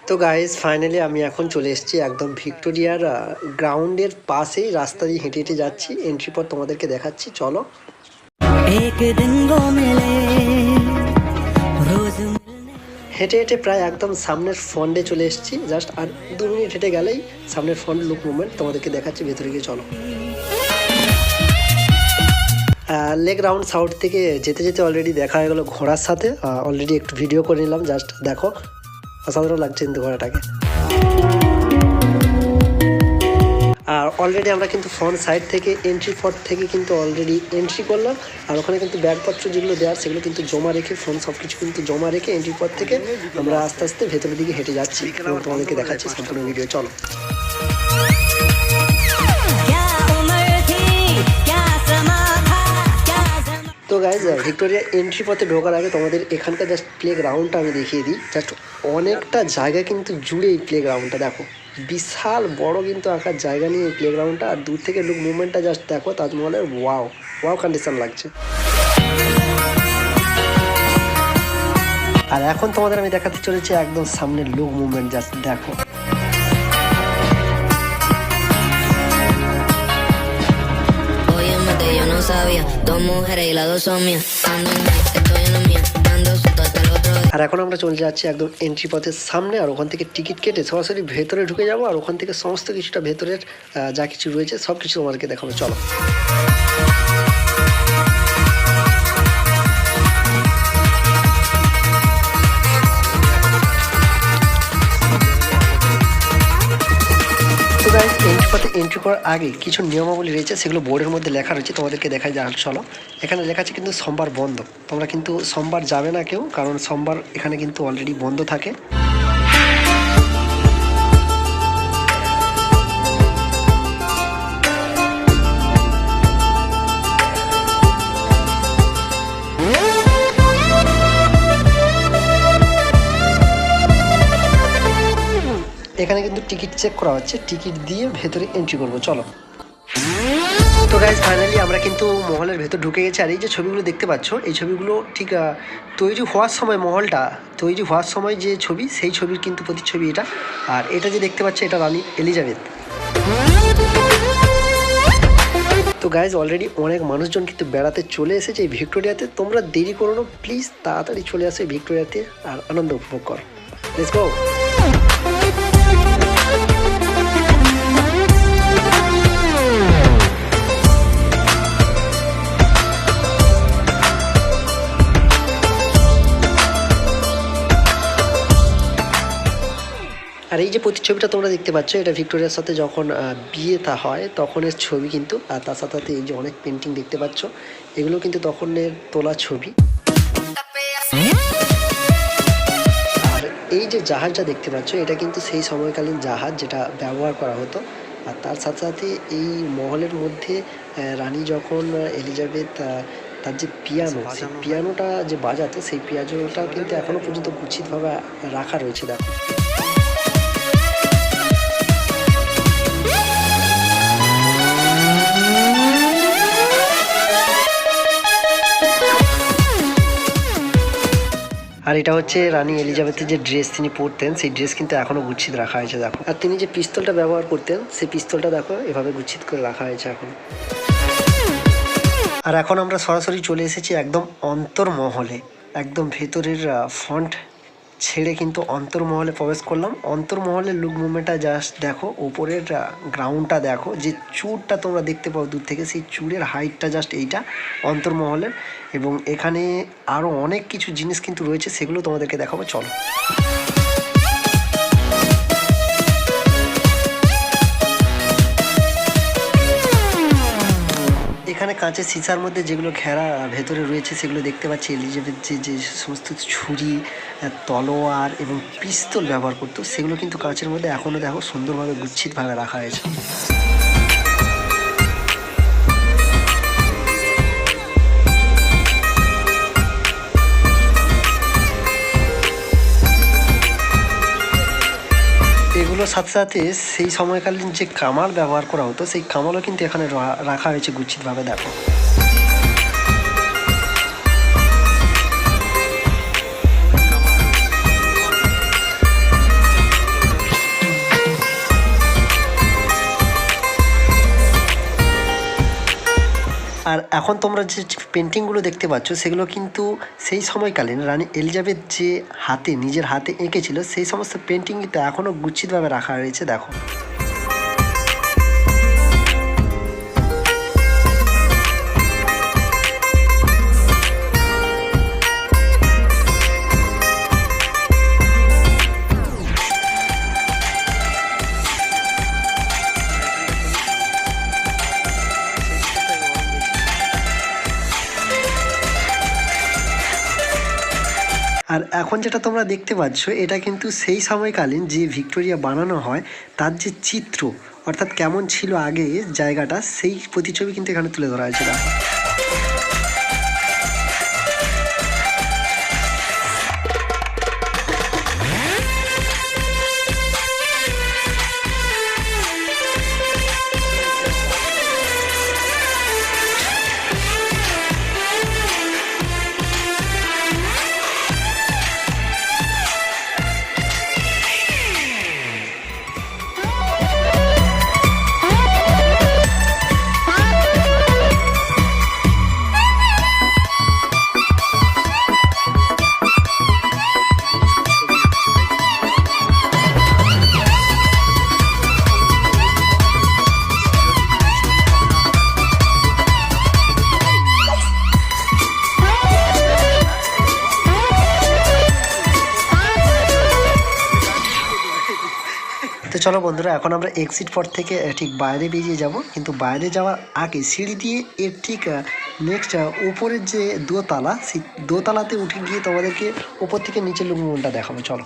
তো guys finally আমি এখন চলে এসেছি একদম ভিক্টোরিয়ার গ্রাউন্ডের পাশেই রাস্তা দিয়ে হেঁটে হেঁটে যাচ্ছি। এন্ট্রি পর তোমাদেরকে দেখাচ্ছি, চলো। হেঁটে হেঁটে প্রায় একদম সামনের ফন্ডে চলে এসেছি। জাস্ট আর 2 মিনিট হেঁটে গেলেই সামনের ফন্ড লুক মুভমেন্ট তোমাদেরকে দেখাচ্ছি, ভেতরে গিয়ে চলো। লেক রাউন্ড সাউথ থেকে যেতে যেতে অলরেডি দেখা হয়ে গেলো ঘোড়ার সাথে। অলরেডি একটু ভিডিও করে নিলাম, জাস্ট দেখো অসাধারণ লাগছে কিন্তু ঘোড়াটাকে। আর অলরেডি আমরা কিন্তু ফ্রন্ট সাইড থেকে এন্ট্রি পথ থেকে কিন্তু অলরেডি এন্ট্রি করলাম। আর ওখানে কিন্তু ব্যাগপত্র যেগুলো দেওয়ার সেগুলো কিন্তু জমা রেখে, ফোন সব কিছু কিন্তু জমা রেখে এন্ট্রি পথ থেকে আমরা আস্তে আস্তে ভেতরের দিকে হেঁটে যাচ্ছি এবং তোমাদেরকে দেখাচ্ছি সম্পূর্ণ ভিডিও, চলো। তো গাইজ ভিক্টোরিয়া এন্ট্রি পথে ঢোকার আগে তোমাদের এখানকার জাস্ট প্লে গ্রাউন্ডটা আমি দেখিয়ে দিই। জাস্ট অনেকটা জায়গা কিন্তু জুড়ে এই প্লে গ্রাউন্ডটা দেখো, বিশাল বড় কিন্তু আঁকার জায়গা নিয়ে এই প্লে গ্রাউন্ডটা। আর দূর থেকে লুক মুভমেন্টটা জাস্ট দেখো, তাজমহলের ওয়াও ওয়াও কন্ডিশন লাগছে। আর এখন তোমাদের আমি দেখাতে চলেছি একদম সামনের লুক মুভমেন্ট, জাস্ট দেখো। আর এখন আমরা চলে যাচ্ছি একদম এন্ট্রি পথের সামনে। আর ওখান থেকে টিকিট কেটে সরাসরি ভেতরে ঢুকে যাবো। আর ওখান থেকে সমস্ত কিছুটা ভেতরের যা কিছু রয়েছে সব কিছু তোমাদেরকে দেখাবো, চলো। তো গাইজ এন্ট্রি পথে এন্ট্রি করার আগে কিছু নিয়মাবলী রয়েছে, সেগুলো বোর্ডের মধ্যে লেখা রয়েছে, তোমাদেরকে দেখাই যায়, চলো। এখানে লেখা আছে কিন্তু সোমবার বন্ধ, তোমরা কিন্তু সোমবার যাবে না কেউ, কারণ সোমবার এখানে কিন্তু অলরেডি বন্ধ থাকে। এখানে কিন্তু টিকিট চেক করা হচ্ছে, টিকিট দিয়ে ভেতরে এন্ট্রি করবো, চলো। তো গাইজ ফাইনালি আমরা কিন্তু মহলের ভেতর ঢুকে গেছি। আর এই যে ছবিগুলো দেখতে পাচ্ছ, এই ছবিগুলো ঠিক তৈরি হওয়ার সময়, মহলটা তৈরি হওয়ার সময় যে ছবি, সেই ছবির কিন্তু প্রতিচ্ছবি এটা। আর এটা যে দেখতে পাচ্ছ, এটা রানী এলিজাবেথ। তো গাইজ অলরেডি অনেক মানুষজন কিন্তু বেড়াতে চলে এসেছে এই ভিক্টোরিয়াতে। তোমরা দেরি করো না প্লিজ, তাড়াতাড়ি চলে আসো এই ভিক্টোরিয়াতে আর আনন্দ উপভোগ করো। Let's go. আর এই যে প্রতিচ্ছবিটা তোমরা দেখতে পাচ্ছ, এটা ভিক্টোরিয়ার সাথে যখন বিয়েটা হয় তখনের ছবি কিন্তু। আর তার সাথে সাথে এই যে অনেক পেন্টিং দেখতে পাচ্ছ, এগুলো কিন্তু তখনের তোলা ছবি। আর এই যে জাহাজটা দেখতে পাচ্ছ, এটা কিন্তু সেই সময়কালীন জাহাজ যেটা ব্যবহার করা হতো। আর তার সাথে সাথে এই মহলের মধ্যে রানী যখন এলিজাবেথ তার যে পিয়ানো, সেই পিয়ানোটা যে বাজাতো, সেই পিয়ানোটা কিন্তু এখনো পর্যন্ত গুচ্ছিতভাবে রাখা রয়েছে, দেখো। আর এটা হচ্ছে রানী এলিজাবেথের যে ড্রেস তিনি পরতেন, সেই ড্রেস কিন্তু এখনো গুচ্ছিত রাখা হয়েছে, দেখো। আর তিনি যে পিস্তলটা ব্যবহার করতেন, সেই পিস্তলটা দেখো এভাবে গুচ্ছিত করে রাখা হয়েছে এখন। আর এখন আমরা সরাসরি চলে এসেছি একদম অন্তর্মহলে, একদম ভেতরের ফ্রন্ট ছেড়ে কিন্তু অন্তর্মহলে প্রবেশ করলাম। অন্তর্মহলের লুক মুভমেন্টটা জাস্ট দেখো, ওপরের গ্রাউন্ডটা দেখো, যে চূড়টা তোমরা দেখতে পাও দূর থেকে, সেই চূড়ের হাইটটা জাস্ট এইটা অন্তর্মহলের। এবং এখানে আরও অনেক কিছু জিনিস কিন্তু রয়েছে, সেগুলো তোমাদেরকে দেখাবো, চলো। এখানে কাঁচের সিসার মধ্যে যেগুলো ঘেরা ভেতরে রয়েছে, সেগুলো দেখতে পাচ্ছি এলিজাবেথ যে সমস্ত ছুরি, তলোয়ার এবং পিস্তল ব্যবহার করতো, সেগুলো কিন্তু কাঁচের মধ্যে এখনও দেখো সুন্দরভাবে গুচ্ছিতভাবে রাখা হয়েছে। এগুলোর সাথে সাথে সেই সময়কালীন যে কামাল ব্যবহার করা হতো, সেই কামালও কিন্তু এখানে রাখা হয়েছে গুচ্ছিতভাবে, দেখো। আর এখন তোমরা যে পেন্টিংগুলো দেখতে পাচ্ছ সেগুলো কিন্তু সেই সময়কালীন রানী এলিজাবেথ যে হাতে নিজের হাতে এঁকেছিল সেই সমস্ত পেন্টিং কিন্তু এখনও গুচ্ছিতভাবে রাখা রয়েছে। দেখো আর এখন যেটা তোমরা দেখতে পাচ্ছ এটা কিন্তু সেই সময়কালীন যে ভিক্টোরিয়া বানানো হয় তার যে চিত্র অর্থাৎ কেমন ছিল আগে জায়গাটা সেই প্রতিচ্ছবি কিন্তু এখানে তুলে ধরা হয়েছে। দেখো তো চলো বন্ধুরা, এখন আমরা এক্সিট পথ থেকে ঠিক বাইরে বেরিয়ে যাব, কিন্তু বাইরে যাওয়ার আগে সিঁড়ি দিয়ে এর ঠিক নেক্সট উপরের যে দোতলা সেই দোতলাতে উঠে গিয়ে তোমাদেরকে উপর থেকে নিচের লুকমুনটা দেখাবো। চলো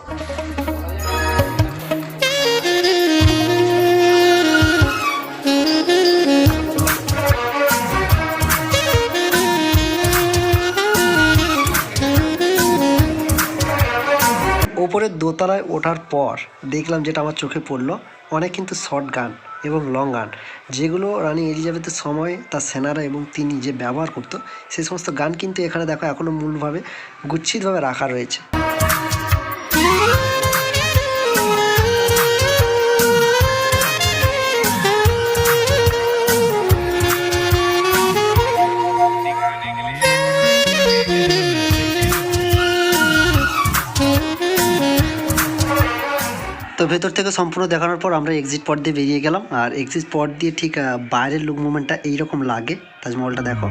ওপরের দোতলায় ওঠার পর দেখলাম যেটা আমার চোখে পড়লো, অনেক কিন্তু শর্ট গান এবং লং গান যেগুলো রানী এলিজাবেথের সময় তার সেনারা এবং তিনি যে ব্যবহার করতো সেই সমস্ত গান কিন্তু এখানে দেখো এখনও মূলভাবে গুচ্ছিতভাবে রাখা রয়েছে। তো ভেতর থেকে সম্পূর্ণ দেখানোর পর আমরা এক্সিট পথ দিয়ে বেরিয়ে গেলাম, আর এক্সিট পথ দিয়ে ঠিক বাইরের লুক মুভমেন্টটা এইরকম লাগে। তাজমহলটা দেখো।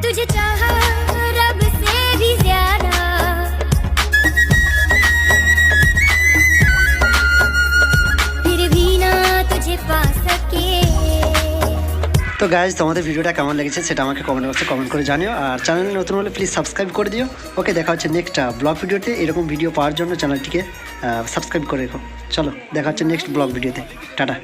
তো গাইজ, তোমাদের ভিডিওটা কেমন লেগেছে সেটা আমাকে কমেন্ট বক্সে কমেন্ট করে জানিও, আর চ্যানেলে নতুন হলে প্লিজ সাবস্ক্রাইব করে দিও। ওকে, দেখা হচ্ছে নেক্সট ব্লগ ভিডিওতে। এরকম ভিডিও পাওয়ার জন্য চ্যানেলটিকে সাবস্ক্রাইব করে রেখো। চলো দেখা হচ্ছে নেক্সট ব্লগ ভিডিওতে। টাটা।